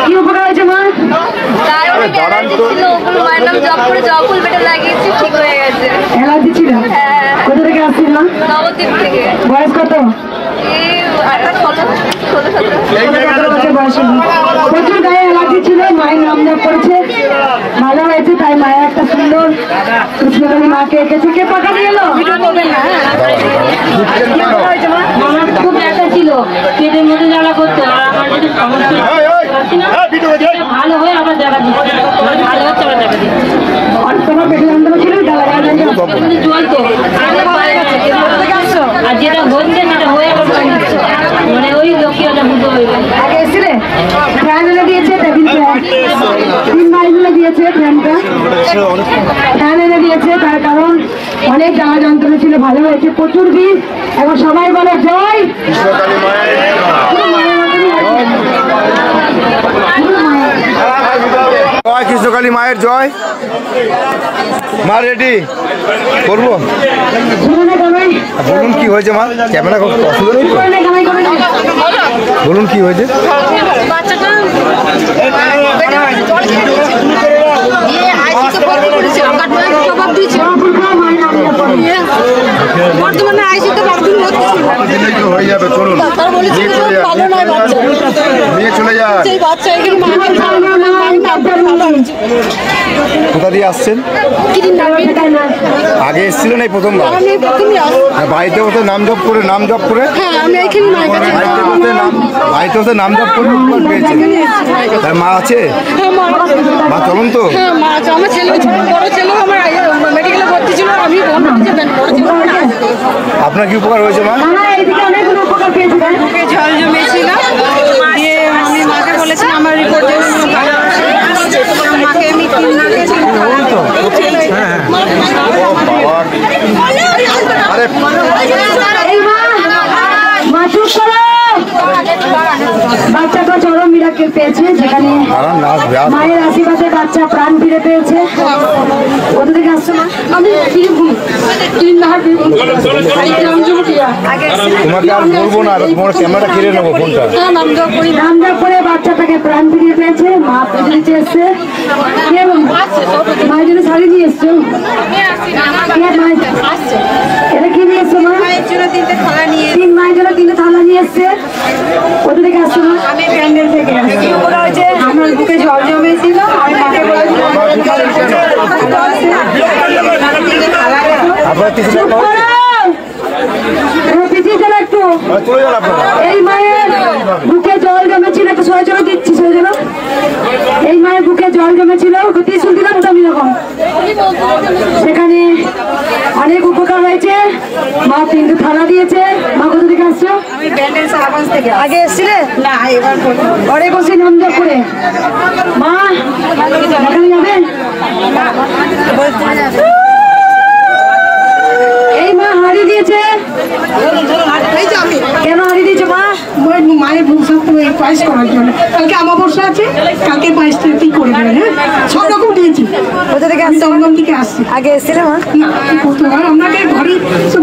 কি উপকার হয়েছে মা? মায়ের নাম জপ করে জবফুল বেটে লাগিয়েছি, ঠিক হয়ে গেছে। অ্যালার্জি ছিল? কোথা থেকে আসছিল? নবদ্বীপ থেকে। বয়স কত? প্রচুর গায়ে অ্যালার্জি ছিল, মায়ের নাম জপ করেছে, ভালো হয়েছে। তাই মায়ের একটা সুন্দর কৃষ্ণকালী মাকে এঁকেছে। কে পাকা দিয়ে এলো? আমার খুব ব্যথা ছিল, পেটের মধ্যে জ্বালা করতো, আর আমার যদি সমস্যা ভালো হয়ে আবার দেখা দিচ্ছে, ভালো হচ্ছে আবার দেখা দিচ্ছে। তোমার পেটে যন্ত্রণা ছিল, জ্বলতো, আর যেটা হচ্ছে সেটা হয়ে আবার মানে ওই লক্ষ্মীটা বুঝতে হইবে। আগে এসেছিলে ফ্যান এনে দিয়েছে, টেবিল ফ্যান 3 মাইল দিয়েছে, ফ্যানটা ফ্যান এনে দিয়েছে। তার কারণ অনেক জ্বালা যন্ত্রণা ছিল, ভালো হয়েছে। প্রচুর ভিড়, এখন সবাই বলে জয় জয় কৃষ্ণকালী মায়ের জয়। মা রেডি করবো? বলুন কি হয়েছে মা? ক্যামেরা অসুবিধা নেই তো? বলুন কি হয়েছে? বর্তমানে আইসিতে হয়ে যাবে, চলুন নিয়ে চলে যায়। কোথা দিয়ে আসছেন? আগে এসেছিলেন এই প্রথমবার? বাড়িতে বসে নাম জপ করে বাড়িতে বসে নাম জপ করে পেয়েছেন? তার মা আছে? মা চলুন তো। আমার ছেলে বড় ছেলে আমার মেডিকেলে ভর্তি ছিল, আমি আপনার কি উপকার হয়েছে মা? জল জমেছিল, দিয়ে আমি মাকে বলেছিলাম আমার রিপোর্ট মাকে আমি বাচ্চাটা চরম মিরাকেল পেয়েছে, যেখানে মায়ের আশীর্বাদে বাচ্চা প্রাণ ফিরে পেয়েছে। কোথা থেকে আসছে মা? আমি তোমাকে আর বলবো না, তোমার ক্যামেরাটা কেড়ে নেবো ফোনটা। নাম জপ করে বাচ্চাটাকে প্রাণ ফিরিয়ে পেয়েছে। মা পেছনে এসছে, মায়ের জন্য শাড়ি নিয়ে এসছো। এটা কি নিয়ে এসছো মা? 3 মায়ের জন্য 3টে থালা নিয়ে এসছে। কোথা থেকে আসছো মা? আমি প্যান্ডেল থেকে। আমার বুকে জল জমেছিল, আমি মাকে বলেছিলাম এই মায়ের বুকে জল জমেছিল, একটু সরে চলো দিচ্ছি, সরে চলো। এই মায়ের বুকে জল জমেছিল, ত্রিশূল দিলাম তো আমি রকম, সেখানে অনেক উপকার হয়েছে। মা 3টে থালা দিয়েছে। মা কোথা থেকে আসছো? আমি ব্যান্ডেল সাহাবাস থেকে। আগে এসছিলে? না, এবার ঘরে বসে নাম জপ করে। মা এখানে যাবেন? এই মা হাড়ি দিয়েছে। কেন হাড়ি দিয়েছে মা? মায়ের পায়েস করার জন্য। কালকে আমাবস্যা আছে, কালকে পায়েসটা কি করে দেবেন? হ্যাঁ, সব রকম দিয়েছি। কোথা থেকে আসছে? দমদম থেকে আসছি। আগে এসেছিলে মা? না, প্রথমবার আপনাকে ঘরে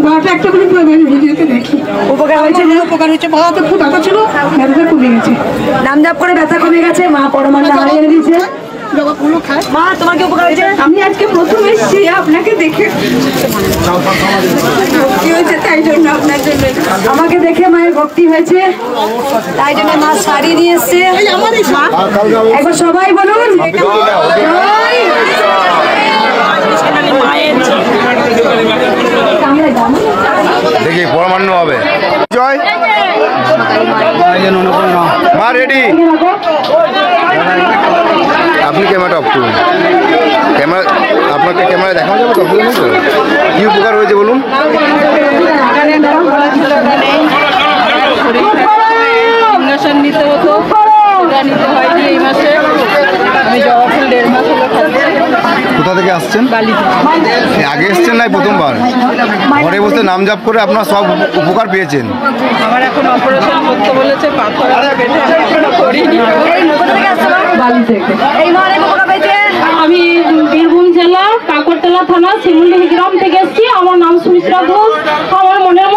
বারোটা একটা করে ভিডিওতে দেখি। উপকার হয়েছে? উপকার হয়েছে, বাবাতে খুব ব্যথা ছিল, ব্যথাটা কমে গেছে। নাম জপ করে ব্যথা কমে গেছে। মা পরমানটা হারিয়ে দিয়েছে। মা তোমার কি উপকার হয়েছে? আমি আজকে প্রথম এসেছি আপনাকে দেখে, কি হয়েছে তাই জন্য আপনার জন্য আমাকে দেখে মায়ের ভক্তি হয়েছে, তাই জন্য মা শাড়ি দিয়ে এসছে। একবার সবাই বলুন দেখি পরমান্ন হবে। জয় মা রেডি। আপনি ক্যামেরাটা অফ করুন। আপনাকে ক্যামেরা দেখানো যাবে তো? কি উপকার হয়েছে বলুন? ইঞ্জেকশন নিতে হতো, নিতে হয়নি এই মাসে। আমি জবাফুল 1.5 মাস হলো খাচ্ছি। কোথা থেকে আসছেন? আগে এসছেন নাই প্রথমবার? ঘরে বসে নাম জাপ করে আপনার সব উপকার পেয়েছেন। আমার এখন অপারেশন করতে বলেছে, পাথর করিনি। আমি বীরভূম জেলা কাকরতলা থানা শিমুলডাঙ্গি গ্রাম থেকে এসেছি। আমার নাম সুমিত্রা ঘোষ। আমার মনের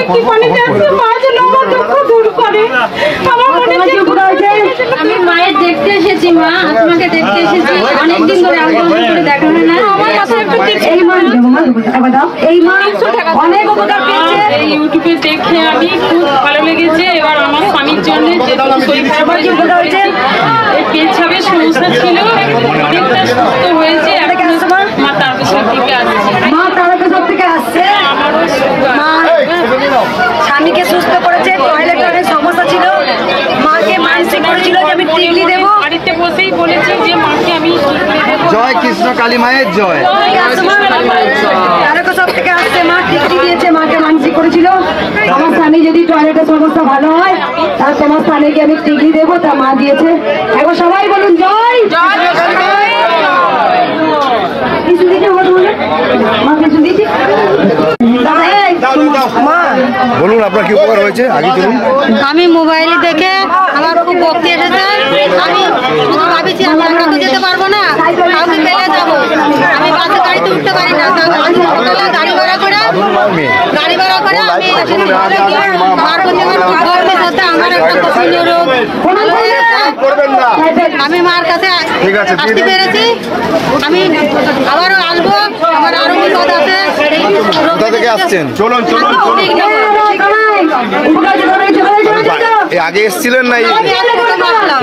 একটি পানিতে আসছে মা যেন আমার দুঃখ দূর করে। আমার মনে আমি মায়ের দেখতে এসেছি, মা তোমাকে দেখতে এসেছি, অনেকদিন ধরে আন্দোলন করে দেখা হয় না। আমার মাথায় একটু এই মা এই মা অনেক উপকার পেয়েছে। এই ইউটিউবে দেখে আমি খুব ভালো লেগেছে। এবার আমার স্বামীর জন্য যেহেতু শরীর খারাপ হয়েছে, এই পেছাবের সমস্যা ছিল, অনেকটা সুস্থ হয়েছে। এখন মা তারকেশ্বর থেকে আসছে। মা তারকেশ্বর থেকে আসছে। আমারও মা স্বামীকে সুস্থ করেছে, টয়লেটে অনেক সমস্যা ছিল, মাকে মানসিক করেছিল যে আমি টিকলি দেবো। বাড়িতে বসেই বলেছি যে মাকে আমি টিকলি দেবো। জয় কৃষ্ণ কালী মায়ের জয়। তারকেশ্বর থেকে আসছে, মা টিকলি দিয়েছে, মাকে মানসিক করেছিল আমার স্বামী যদি টয়লেটের সমস্যা ভালো হয় তাহলে তোমার স্বামীকে আমি টিকলি দেবো, তা মা দিয়েছে। এখন সবাই বলুন জয় কিছু দিয়েছে, মা কিছু দিয়েছি। বলুন আপনার কি উপকার হয়েছে, আগে চলুন। আমি মোবাইলে দেখে আমার খুব ভক্তি এসেছে। আমি শুধু ভাবিছি আমি একা তো যেতে পারবো না, কাউকে পেলে যাবো। আমি বাসে গাড়িতে উঠতে পারি না, আমি গাড়ি ভাড়া করে আমি এখানে ঘরে গিয়ে মার প্রতি আমার খুব গর্বে সত্যি আমার একটা পছন্দের রোগ ভালো হয়েছে। আমি মার কাছে আসতে পেরেছি, আমি আবারও আসবো, আমার আরো বিপদ আছে। কোথা থেকে আসছেন? চলুন চলুন আগে এসেছিলেন না?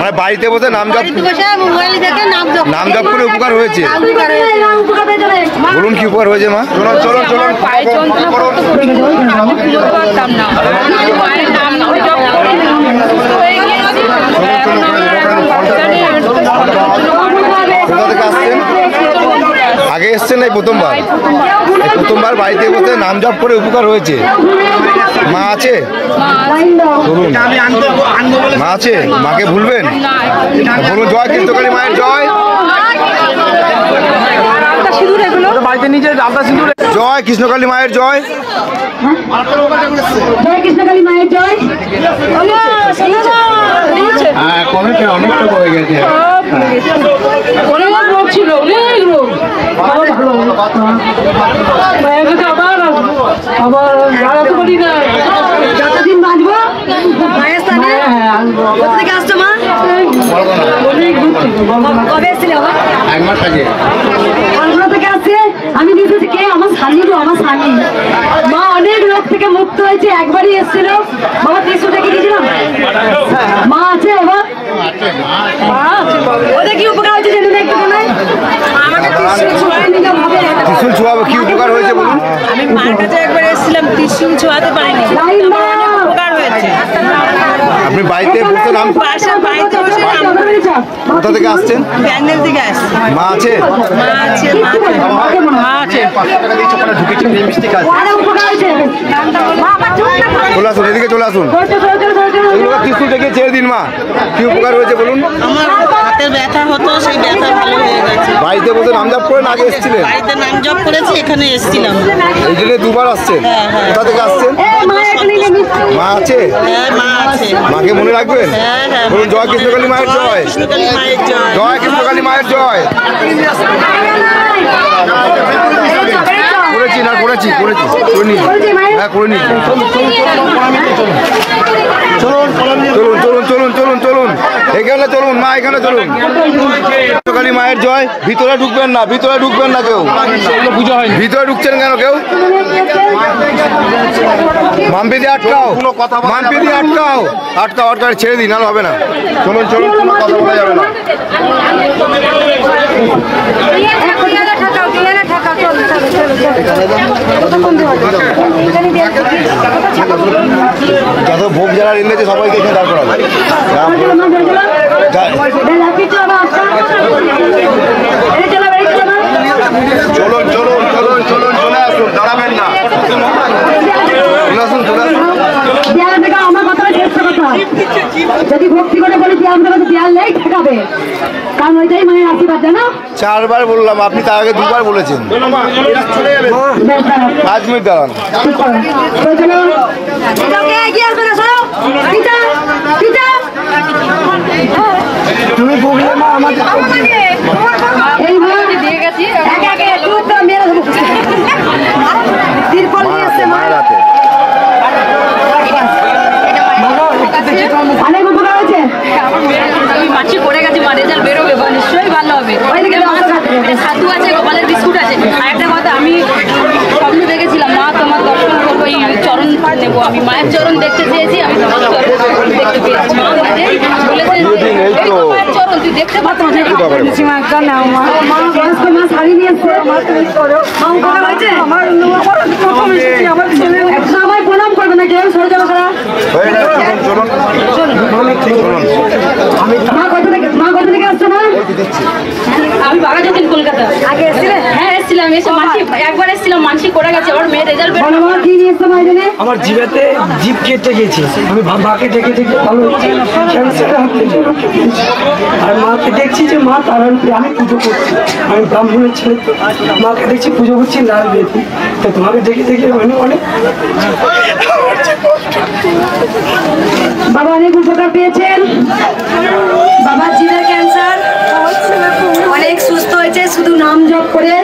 মানে বাড়িতে বসে নাম জপ করে উপকার হয়েছে। বলুন কি উপকার হয়েছে মা? চলুন চলুন চলুন পারতাম না, মায়ের নাম জপ করে সুস্থ হয়ে গিয়েছি। কোথা থেকে আসছেন? আগে এসছেন এই প্রথমবার? প্রথমবার বাড়িতে বসে নাম জপ করে উপকার হয়েছে। মা আছে? বলুন মা আছে, মাকে ভুলবেন? বলুন জয় কৃষ্ণকালী মায়ের জয়। জয় কৃষ্ণকালী মায়ের জয়। জয় কৃষ্ণকালী মায়ের জয়। অনেকটা পড়ে গেছে, অনেক রোগ ছিল, অনেক রোগ। আবার দাঁড়াতে পারি না। যতদিন বাঁচবো মায়ের স্থানে। কোথা থেকে আসছো মা? কবে এসেছিলে? এক মাস আগে। কলকাতা থেকে আসছে। আমি দেখেছি কে আমার স্বামী, আমার স্বামী। মা অনেক রোগ থেকে মুক্ত হয়েছে, একবারই এসেছিল। বাবা ত্রিশূল থেকে গেছিলাম। মা আছে বাবা? ওদের কি উপকার হয়েছে জানেন একটু বলেন? আমাকে ত্রিশূল ছোঁয়ায় নিলে হবে। ত্রিশূল ছোঁয়াবে, কি উপকার হয়েছে বলুন? আমি মার কাছে একবার এসেছিলাম, ত্রিশূল ছোঁয়াতে পারিনি, উপকার হয়েছে। আপনি বাড়িতে বসে নাম, বাড়িতে বসে কোথা থেকে আসছেন? প্যান্ডেল থেকে আসছি। মা আছে? মা আছে, মা আছে। অনেক উপকার হয়েছে। মা আবার চলে চলে আসুন, এদিকে চলে আসুন। এগুলো ত্রিশূল থেকে ছেড়ে দিন মা, কি উপকার হয়েছে বলুন? আমার হাতের ব্যথা হতো, সেই ব্যথা ভালো হয়ে গেছে। বাড়িতে বসে নাম জপ করে আগে এসেছিলেন? বাড়িতে নাম জপ করেছি, এখানে এসেছিলাম। এই জন্য দুবার আসছেন। হ্যাঁ, হ্যাঁ। কোথা থেকে আসছেন? মা আছে? হ্যাঁ, মা আছে। মাকে মনে রাখবেন? হ্যাঁ, হ্যাঁ। বলুন জয় কৃষ্ণকালী মায়ের জয়। কৃষ্ণকালী মায়ের জয়। জয় কৃষ্ণকালী মায়ের জয়। করেছি না করেছি করেছি করে নিন, হ্যাঁ করে নিন। চলুন চলুন চলুন চলুন চলুন চলুন এখানে চলুন মা, এখানে চলুন। কৃষ্ণকালী মায়ের জয়। ভিতরে ঢুকবেন না, ভিতরে ঢুকবেন না কেউ। পুজো হয়, ভিতরে ঢুকছেন কেন কেউ? মাম্পিদি আটকাও, মাম্পিদি আটকাও, আটকাও আটকাও, ছেড়ে দিন, নাহলে হবে না। চলুন চলুন, কোনো কথা বলা যাবে না। যত ভোগ যারা রেলেছে সবাইকে এখানে দাঁড় করাবে। চলুন চলুন চলুন চলুন, চলে আসুন, দাঁড়াবেন না। চলে আসুন চলে আসুন। আমার কথা চেষ্টা কথা, যদি ভক্তি করে বলি আপনার কাছে দেয়াল নেই ঠেকাবে, কারণ ওইটাই মায়ের আশীর্বাদ জানো। 4 বার বললাম, আপনি তার আগে 2 বার বলেছেন। 5 মিনিট দাঁড়ান। তুমি ভুগলে মা আমাকে এই দিয়ে গেছি একে একে মেরে তিরপল নিয়ে এসছে মায়ের হাতে। মা বয়স্ক মা শাড়ি নিয়ে এসছে। সবাই প্রণাম করবে না কেউ, সরে যাবে তারা। মা কত থেকে আসছো না? আমি বাগাজুদ্দিন কলকাতা। আগে এসেছিলে? হ্যাঁ এসেছিলাম, এসে মানসি একবার এসেছিলাম, মানসি করে গেছে, আমার মেয়ের রেজাল্ট বের বলো মা কি নিয়ে এসছো মা এখানে? আমার জিভেতে জিভ কেটে গেছে, আমি মাকে ডেকে ডেকে ভালো হচ্ছে, ক্যান্সারের হাত থেকে রক্ষা পেয়েছি। আর মাকে দেখছি যে মা তারার আমি পুজো করছি, আমি ব্রাহ্মণের ছেলে তো মাকে দেখছি পুজো করছি লাল বেদি, তো তোমাকে দেখে দেখে অনেক বাবা অনেক উপকার পেয়েছেন। বাবার জিভের ক্যান্সার অনেক সুস্থ হয়েছে শুধু নাম জপ করে।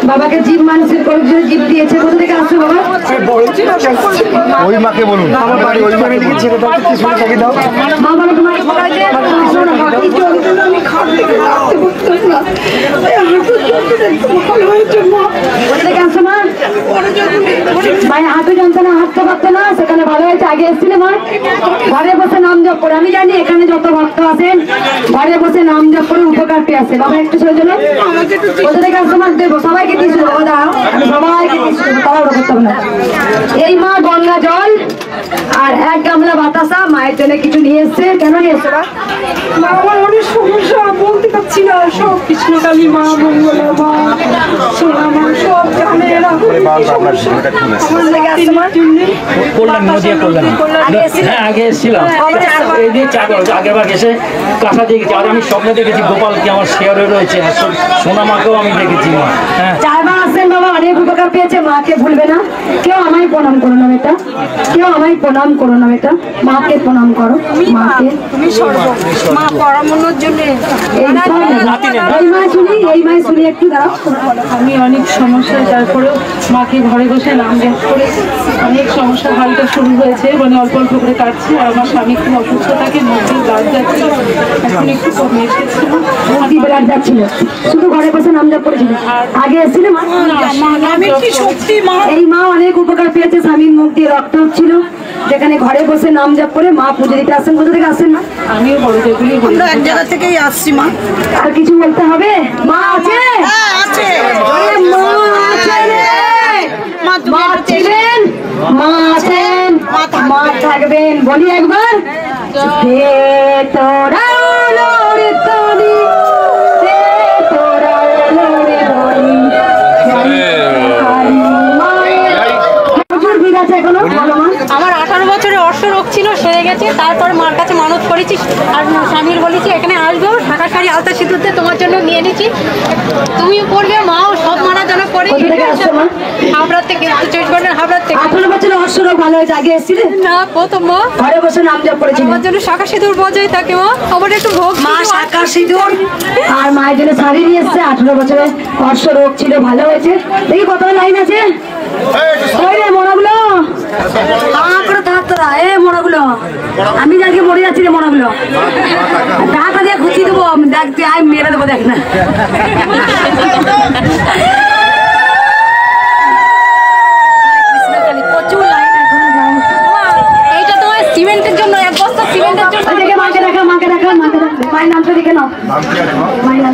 বাবাকে জীব মানুষের করে জীব দিয়েছে। কোথা থেকে আসছো বাবা? বলছি না ওই মাকে বলুন, আমার বাড়ি ওই মাকে দিকে ছেলেটাকে কি শুনে থাকি দাও। মা বলো তোমার উপকার হয়েছে? আমি খাট থেকে নামতে পারতাম না, ভালো হয়েছে মা। কোথা থেকে আসছো মা? মায়ের হাতে যন্ত্রণা, হাঁটতে পারতো না, সেখানে ভালো হয়েছে। আগে এসেছিলে মা? ঘরে বসে নাম জপ করে। আমি জানি এখানে যত ভক্ত আছেন ঘরে বসে নাম জপ করে উপকার পেয়ে আসে। বাবা একটু সরে চলো। কোথা থেকে আসছো মা? দেবো সবাইকে দিয়েছিল, সবাইকে দিয়েছিল, তারা ওটা করতাম না। এই মা গঙ্গা জল আর এক গামলা বাতাসা মায়ের জন্য কিছু নিয়ে এসছে। কেন নিয়ে এসছো মা? আমার অনেক সমস্যা, বলতে পারছি না, সব কৃষ্ণকালী মা, মঙ্গলা মা, সোনা মা, সব জানে এরা। করলাম নদিয়া করলাম, হ্যাঁ আগে এসেছিলাম, এই দিয়ে আগের বার এসে কাঁথা দিয়ে গেছি। আর আমি স্বপ্নে দেখেছি গোপালকে আমার শেয়ারে রয়েছে, আর সোনা মাকেও আমি দেখেছি মা। হ্যাঁ চারবার আসেন বাবা, অনেক উপকার পেয়েছে। মাকে ভুলবে না কেউ। আমায় প্রণাম করো না বেটা, কেউ আমায় প্রণাম করো না বেটা, মাকে প্রণাম করো। মাকে মা পরামর্শের জন্য এই মায় শুনি একটু দাঁড়াও। আমি অনেক সমস্যায়, তারপরেও মাকে ঘরে বসে নাম জপ করে অনেক সমস্যা হালকা শুরু হয়েছে, মানে অল্প অল্প করে কাটছে। আর আমার স্বামী খুব অসুস্থ থাকে, মুখে ব্লাড যাচ্ছিল, এখন একটু কমে এসেছে। মুক্তি বেলার যাচ্ছিল, শুধু ঘরে বসে নাম জপ করেছিল। আগে এসেছিল মা? এই মা অনেক উপকার পেয়েছে। স্বামীর মুখ দিয়ে রক্ত হচ্ছিল, যেখানে ঘরে বসে নাম জপ করে মা পুজো দিতে আসেন। কোথা থেকে আসেন না? আমিও বড় যেগুলি আমরা এক জায়গা থেকেই আসছি মা। আর কিছু বলতে হবে? মা আছে? হ্যাঁ আছে। আরে মা আছে রে। মা মা ছিলেন, মা আছেন, মা থাকবেন। বলি একবার, হে তোরা লোরে তরি, হে তোরা লোরে ধরি, প্রচুর ভিড় আছে এখনো। বলো মা। আমার 18 বছরে অর্শ রোগ ছিল, সেরে গেছে। তারপর মার কাছে মানত করেছি আর স্বামীর বলেছি এখানে আসবো, ঢাকা শাড়ি আলতা সিঁদুরতে তোমার জন্য নিয়ে নিচ্ছি, তুমিও পড়বে। মাও সব মানা যেন করে। কোথা থেকে আসছো মা? হাবড়ার থেকে, 24 হাবড়ার থেকে। 18 বছরে অর্শ রোগ ভালো হয়েছে। আগে এসেছিলে? না প্রথম মা। ঘরে বসে নাম জপ করেছিল। আমার জন্য শাঁখা সিঁদুর বজায় থাকে মা, আমার একটু ভোগ মা শাঁখা সিঁদুর আর মায়ের জন্য শাড়ি নিয়ে এসছে। 18 বছরে অর্শ রোগ ছিল, ভালো হয়েছে। দেখি কত লাইন আছে। ওই রে মোড়াগুলো করে থাকতো না। এ মোড়াগুলো আমি যাকে মরে যাচ্ছি রে মোড়াগুলো, টাকা দিয়ে খুঁচিয়ে দেবো। দেখতে আই মেরে দেবো, দেখ না। প্রচুর লাইন এখনো যাও। এইটা তোমার সিমেন্টের জন্য, এক বস্তা সিমেন্টের জন্য। দেখে মাকে দেখা, মাকে দেখা, মাকে দেখা। মায়ের নামটা দেখে নাও। মায়ের নাম